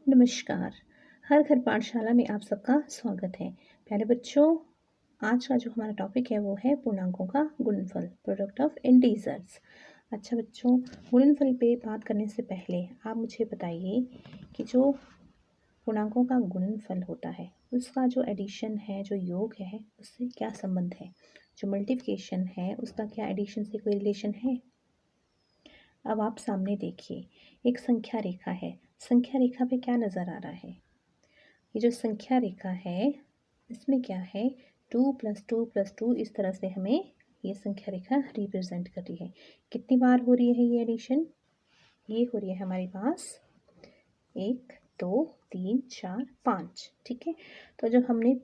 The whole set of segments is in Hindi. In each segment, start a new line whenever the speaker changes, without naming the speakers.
नमस्कार। हर घर पाठशाला में आप सबका स्वागत है। प्यारे बच्चों, आज का जो हमारा टॉपिक है वो है पूर्णांकों का गुणनफल, प्रोडक्ट ऑफ इंटीजर्स। अच्छा बच्चों, गुणनफल पे बात करने से पहले आप मुझे बताइए कि जो पूर्णांकों का गुणनफल होता है उसका जो एडिशन है, जो योग है, उससे क्या संबंध है। जो मल्टीप्लिकेशन है उसका क्या एडिशन से कोई रिलेशन है। अब आप सामने देखिए, एक संख्या रेखा है। संख्या रेखा पे क्या नज़र आ रहा है। ये जो संख्या रेखा है इसमें क्या है, 2 + 2 + 2 इस तरह से हमें ये संख्या रेखा रिप्रेजेंट कर रही है। कितनी बार हो रही है ये एडिशन, ये हो रही है हमारे पास 1 2 3 4 5। ठीक है, तो जब हमने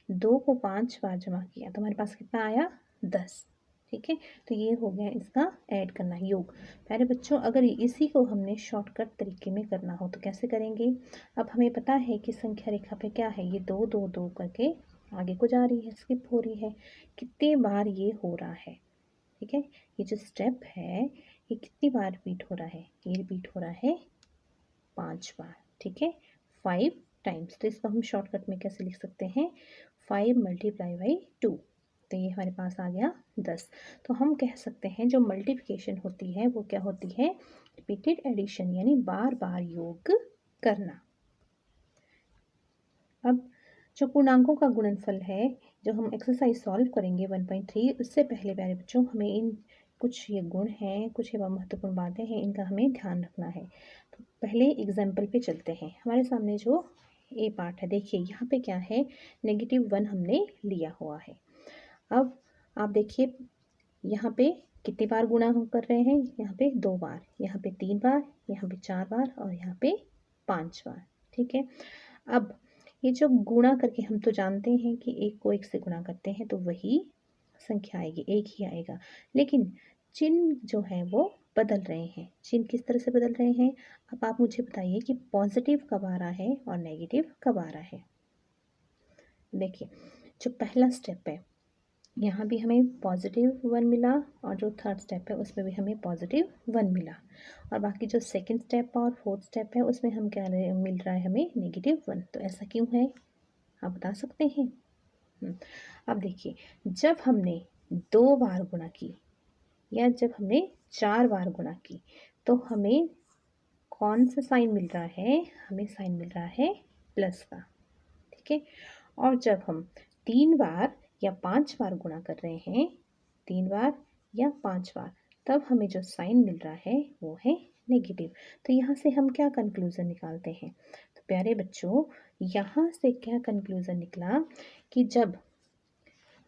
2 को 5 बार जमा किया तो हमारे पास कितना आया, 10। ठीक है, तो ये हो गया इसका ऐड करना योग। प्यारे बच्चों, अगर इसी को हमने शॉर्टकट तरीके में करना हो तो कैसे करेंगे। अब हमें पता है कि संख्या रेखा पे क्या है, ये 2 2 2 करके आगे को जा रही है, स्किप हो रही है। कितने बार ये हो रहा है, ठीक है, ये जो स्टेप है ये कितनी बार रिपीट हो रहा है, ये रिपीट हो रहा है 5 बार। ठीक है, 5 टाइम्स। तो इसको हम शॉर्टकट में कैसे लिख सकते हैं, 5 × 2। तो ये हमारे पास आ गया 10। तो हम कह सकते हैं जो मल्टीप्लिकेशन होती है वो क्या होती है, रिपीटेड एडिशन, यानी बार बार योग करना। अब जो पूर्णांकों का गुणनफल है, जो हम एक्सरसाइज सॉल्व करेंगे 1.3, उससे पहले प्यारे बच्चों हमें इन कुछ ये गुण हैं, कुछ ये महत्वपूर्ण बातें हैं, इनका हमें ध्यान रखना है। तो पहले एग्जाम्पल पे चलते हैं। हमारे सामने जो ए पार्ट है, देखिए यहाँ पे क्या है, -1 हमने लिया हुआ है। अब आप देखिए यहाँ पे कितनी बार गुणा हम कर रहे हैं, यहाँ पे 2 बार, यहाँ पे 3 बार, यहाँ पे 4 बार और यहाँ पे 5 बार। ठीक है, अब ये जो गुणा करके हम तो जानते हैं कि एक को एक से गुणा करते हैं तो वही संख्या आएगी, एक ही आएगा। लेकिन चिन्ह जो है वो बदल रहे हैं। चिन्ह किस तरह से बदल रहे हैं, अब आप मुझे बताइए कि पॉजिटिव कब आ रहा है और नेगेटिव कब आ रहा है। देखिए, जो पहला स्टेप है यहाँ भी हमें +1 मिला और जो थर्ड स्टेप है उसमें भी हमें +1 मिला, और बाकी जो सेकंड स्टेप और फोर्थ स्टेप है उसमें हम क्या मिल रहा है, हमें -1। तो ऐसा क्यों है, आप बता सकते हैं। अब देखिए, जब हमने 2 बार गुणा की या जब हमने 4 बार गुणा की तो हमें कौन सा साइन मिल रहा है, हमें साइन मिल रहा है प्लस का। ठीक है, और जब हम 3 बार या 5 बार गुणा कर रहे हैं, 3 बार या 5 बार, तब हमें जो साइन मिल रहा है वो है नेगेटिव। तो यहाँ से हम क्या कंक्लूज़न निकालते हैं, तो प्यारे बच्चों यहाँ से क्या कंक्लूज़न निकला कि जब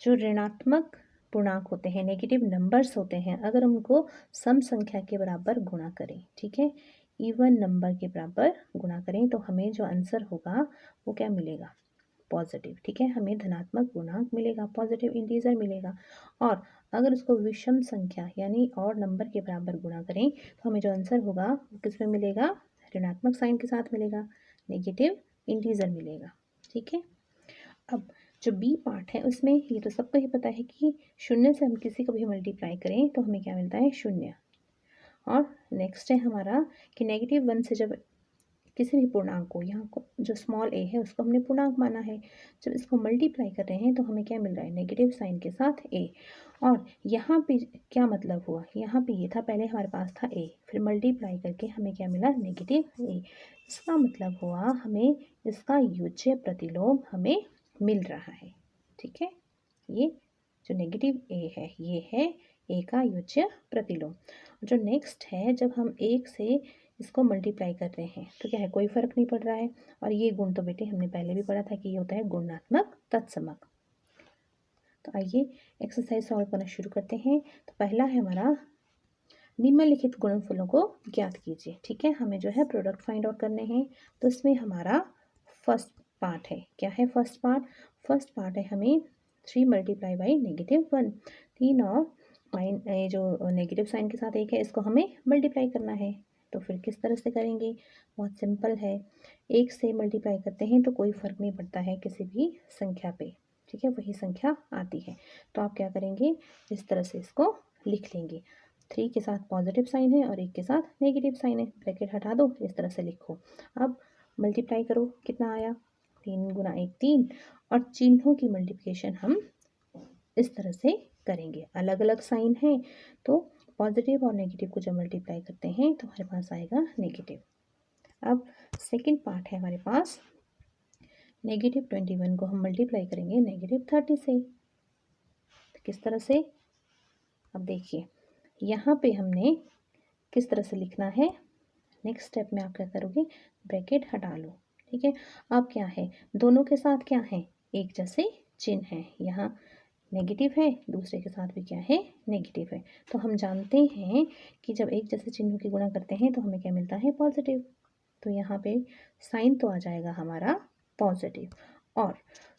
जो ऋणात्मक पूर्णांक होते हैं, नेगेटिव नंबर्स होते हैं, अगर उनको सम संख्या के बराबर गुणा करें, ठीक है, इवन नंबर के बराबर गुणा करें तो हमें जो आंसर होगा वो क्या मिलेगा, पॉजिटिव। ठीक है, हमें धनात्मक पूर्णांक मिलेगा, पॉजिटिव इंटीजर मिलेगा। और अगर उसको विषम संख्या यानी और नंबर के बराबर गुणा करें तो हमें जो आंसर होगा वो किस में मिलेगा, ऋणात्मक साइन के साथ मिलेगा, नेगेटिव इंटीजर मिलेगा। ठीक है, अब जो बी पार्ट है उसमें ये तो सबको ही पता है कि 0 से हम किसी को भी मल्टीप्लाई करें तो हमें क्या मिलता है, 0। और नेक्स्ट है हमारा कि -1 से जब किसी भी पूर्णांक को, यहाँ को जो स्मॉल ए है उसको हमने पूर्णांक माना है, जब इसको मल्टीप्लाई कर रहे हैं तो हमें क्या मिल रहा है, नेगेटिव साइन के साथ ए। और यहाँ पे क्या मतलब हुआ, यहाँ पे ये था, पहले हमारे पास था ए, फिर मल्टीप्लाई करके हमें क्या मिला, नेगेटिव ए। इसका मतलब हुआ हमें इसका योज्य प्रतिलोम हमें मिल रहा है। ठीक है, ये जो नेगेटिव ए है ये है ए का योज्य प्रतिलोम। जो नेक्स्ट है, जब हम 1 से इसको मल्टीप्लाई कर रहे हैं तो क्या है, कोई फ़र्क नहीं पड़ रहा है। और ये गुण तो बेटे हमने पहले भी पढ़ा था कि ये होता है गुणात्मक तत्समक। तो आइए एक्सरसाइज सॉल्व करना शुरू करते हैं। तो पहला है हमारा, निम्नलिखित गुणनफलों को ज्ञात कीजिए। ठीक है, हमें जो है प्रोडक्ट फाइंड आउट करने हैं। तो इसमें हमारा फर्स्ट पार्ट है, क्या है फर्स्ट पार्ट, फर्स्ट पार्ट है हमें 3 × -1, 3 और ये जो नेगेटिव साइन के साथ एक है इसको हमें मल्टीप्लाई करना है। तो फिर किस तरह से करेंगे, बहुत सिंपल है, 1 से मल्टीप्लाई करते हैं तो कोई फ़र्क नहीं पड़ता है किसी भी संख्या पे। ठीक है, वही संख्या आती है। तो आप क्या करेंगे, इस तरह से इसको लिख लेंगे, 3 के साथ पॉजिटिव साइन है और 1 के साथ नेगेटिव साइन है, ब्रैकेट हटा दो, इस तरह से लिखो। अब मल्टीप्लाई करो, कितना आया 3 गुना 1 3। और चिन्हों की मल्टीप्लिकेशन हम इस तरह से करेंगे, अलग अलग साइन है तो पॉजिटिव और नेगेटिव को जब मल्टीप्लाई करते हैं तो हमारे पास आएगा नेगेटिव। अब सेकंड पार्ट है हमारे पास, -21 को हम मल्टीप्लाई करेंगे -30 से। तो किस तरह से, अब देखिए यहाँ पे हमने किस तरह से लिखना है। नेक्स्ट स्टेप में आप क्या करोगे, ब्रैकेट हटा लो, ठीक है। अब क्या है, दोनों के साथ क्या है, एक जैसे चिन्ह है, यहाँ नेगेटिव है, दूसरे के साथ भी क्या है, नेगेटिव है। तो हम जानते हैं कि जब एक जैसे चिन्हों की गुणा करते हैं तो हमें क्या मिलता है, पॉजिटिव। तो यहाँ पे साइन तो आ जाएगा हमारा पॉजिटिव। और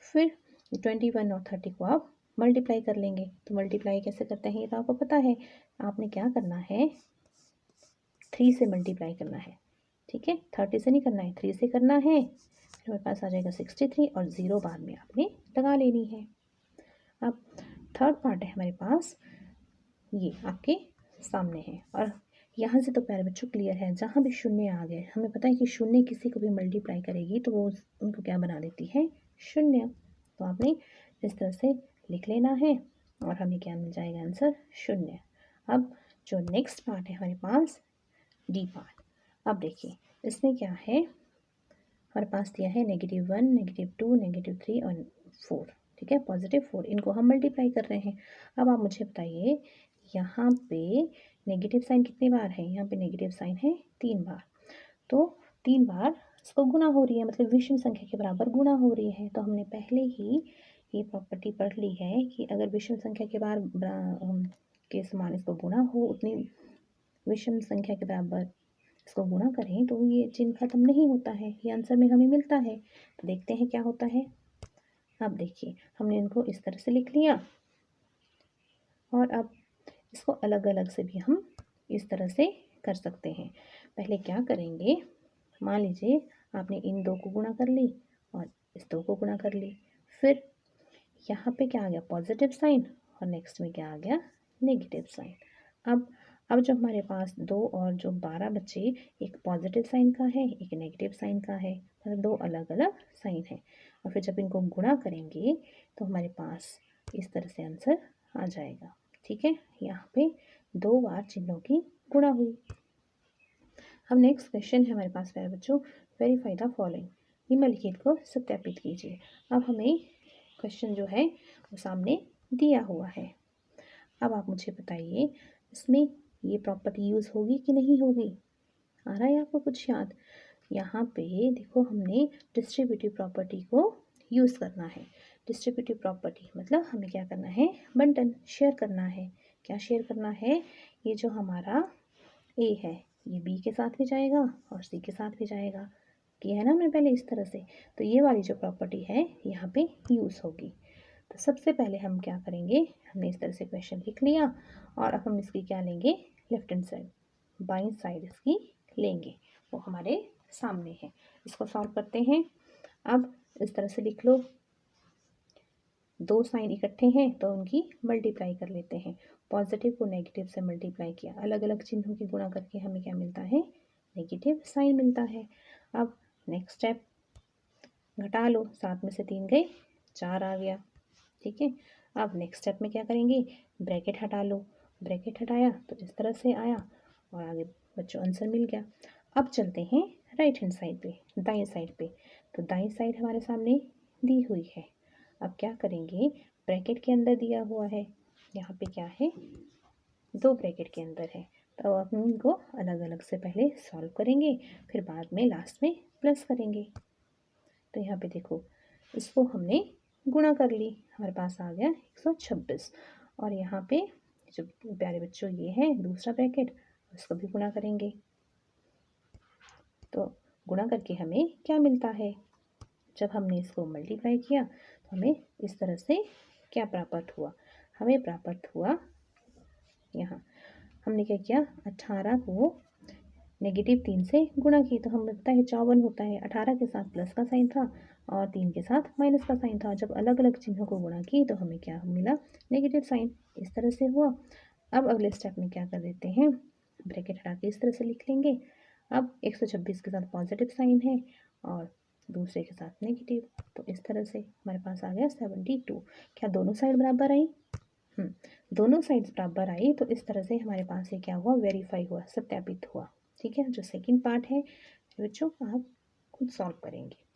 फिर 21 और 30 को आप मल्टीप्लाई कर लेंगे। तो मल्टीप्लाई कैसे करते हैं ये तो आपको पता है, आपने क्या करना है, 3 से मल्टीप्लाई करना है, ठीक है। 30 से नहीं करना है, 3 से करना है। फिर हमारे पास आ जाएगा 63 और 0 बाद में आपने लगा लेनी है। अब थर्ड पार्ट है हमारे पास, ये आपके सामने है। और यहाँ से तो प्यारे बच्चों क्लियर है, जहाँ भी शून्य आ गए, हमें पता है कि शून्य किसी को भी मल्टीप्लाई करेगी तो वो उनको क्या बना देती है, शून्य। तो आपने इस तरह से लिख लेना है और हमें क्या मिल जाएगा, आंसर शून्य। अब जो नेक्स्ट पार्ट है हमारे पास, डी पार्ट। अब देखिए इसमें क्या है, हमारे पास दिया है -1 -2 -3 और 4, ठीक है, +4। इनको हम मल्टीप्लाई कर रहे हैं। अब आप मुझे बताइए यहाँ पे नेगेटिव साइन कितनी बार है, यहाँ पे नेगेटिव साइन है 3 बार। तो 3 बार इसको गुना हो रही है, मतलब विषम संख्या के बराबर गुना हो रही है। तो हमने पहले ही ये प्रॉपर्टी पढ़ ली है कि अगर विषम संख्या के बार के समान इसको गुना हो, उतनी विषम संख्या के बराबर इसको गुणा करें तो ये चिन्ह खत्म नहीं होता है, ये आंसर में हमें मिलता है। तो देखते हैं क्या होता है। अब देखिए हमने इनको इस तरह से लिख लिया और अब इसको अलग अलग से भी हम इस तरह से कर सकते हैं। पहले क्या करेंगे, मान लीजिए आपने इन दो को गुणा कर ली और इस दो को गुणा कर ली, फिर यहाँ पे क्या आ गया, पॉजिटिव साइन, और नेक्स्ट में क्या आ गया, नेगेटिव साइन। अब जो हमारे पास 2 और जो 12 बच्चे, एक पॉजिटिव साइन का है, एक नेगेटिव साइन का है, मतलब 2 अलग अलग साइन है। और फिर जब इनको गुणा करेंगे तो हमारे पास इस तरह से आंसर आ जाएगा, ठीक है। यहाँ पे 2 बार चिन्हों की गुणा हुई। अब नेक्स्ट क्वेश्चन है हमारे पास प्यारे बच्चों, वेरीफाई द फॉलोइंग, निम्नलिखित को सत्यापित कीजिए। अब हमें क्वेश्चन जो है वो सामने दिया हुआ है। अब आप मुझे बताइए इसमें ये प्रॉपर्टी यूज़ होगी कि नहीं होगी, आ रहा है आपको कुछ याद। यहाँ पे देखो हमने डिस्ट्रीब्यूटिव प्रॉपर्टी को यूज़ करना है। डिस्ट्रीब्यूटिव प्रॉपर्टी मतलब हमें क्या करना है, बंटन शेयर करना है। क्या शेयर करना है, ये जो हमारा ए है ये बी के साथ भी जाएगा और सी के साथ भी जाएगा, किया है ना हमने पहले इस तरह से। तो ये वाली जो प्रॉपर्टी है यहाँ पे यूज़ होगी। तो सबसे पहले हम क्या करेंगे, हमने इस तरह से क्वेश्चन लिख लिया और अब हम इसकी क्या लेंगे, लेफ्ट हैंड साइड, बाईं साइड इसकी लेंगे, वो हमारे सामने है। इसको सॉल्व करते हैं। अब इस तरह से लिख लो, 2 साइन इकट्ठे हैं तो उनकी मल्टीप्लाई कर लेते हैं। पॉजिटिव को नेगेटिव से मल्टीप्लाई किया, अलग अलग चिन्हों की गुणा करके हमें क्या मिलता है, नेगेटिव साइन मिलता है। अब नेक्स्ट स्टेप, घटा लो, 7 में से 3 गए, 4 आ गया, ठीक है। अब नेक्स्ट स्टेप में क्या करेंगे, ब्रैकेट हटा लो, ब्रैकेट हटाया तो इस तरह से आया और आगे बच्चों आंसर मिल गया। अब चलते हैं राइट हैंड साइड पे, दाएं साइड पे। तो दाएं साइड हमारे सामने दी हुई है। अब क्या करेंगे, ब्रैकेट के अंदर दिया हुआ है, यहाँ पे क्या है, 2 ब्रैकेट के अंदर है। तो अब हम इनको अलग अलग से पहले सॉल्व करेंगे, फिर बाद में लास्ट में प्लस करेंगे। तो यहाँ पे देखो इसको हमने गुणा कर ली, हमारे पास आ गया 126। और यहाँ पे जो प्यारे बच्चों ये है दूसरा ब्रैकेट, उसको भी गुणा करेंगे। तो गुणा करके हमें क्या मिलता है, जब हमने इसको मल्टीप्लाई किया तो हमें इस तरह से क्या प्राप्त हुआ, हमें प्राप्त हुआ, यहाँ हमने क्या किया, 18 को -3 से गुणा की तो हमें पता है 54 होता है। 18 के साथ प्लस का साइन था और 3 के साथ माइनस का साइन था। जब अलग अलग चिन्हों को गुणा की तो हमें क्या मिला, नेगेटिव साइन, इस तरह से हुआ। अब अगले स्टेप में क्या कर देते हैं, ब्रैकेट हटा के इस तरह से लिख लेंगे। अब 126 के साथ पॉजिटिव साइन है और दूसरे के साथ नेगेटिव। तो इस तरह से हमारे पास आ गया 72। क्या दोनों साइड बराबर आई? दोनों साइड्स बराबर आई तो इस तरह से हमारे पास ये क्या हुआ, वेरीफाई हुआ, सत्यापित हुआ। ठीक है, जो सेकंड पार्ट है बच्चों आप खुद सॉल्व करेंगे।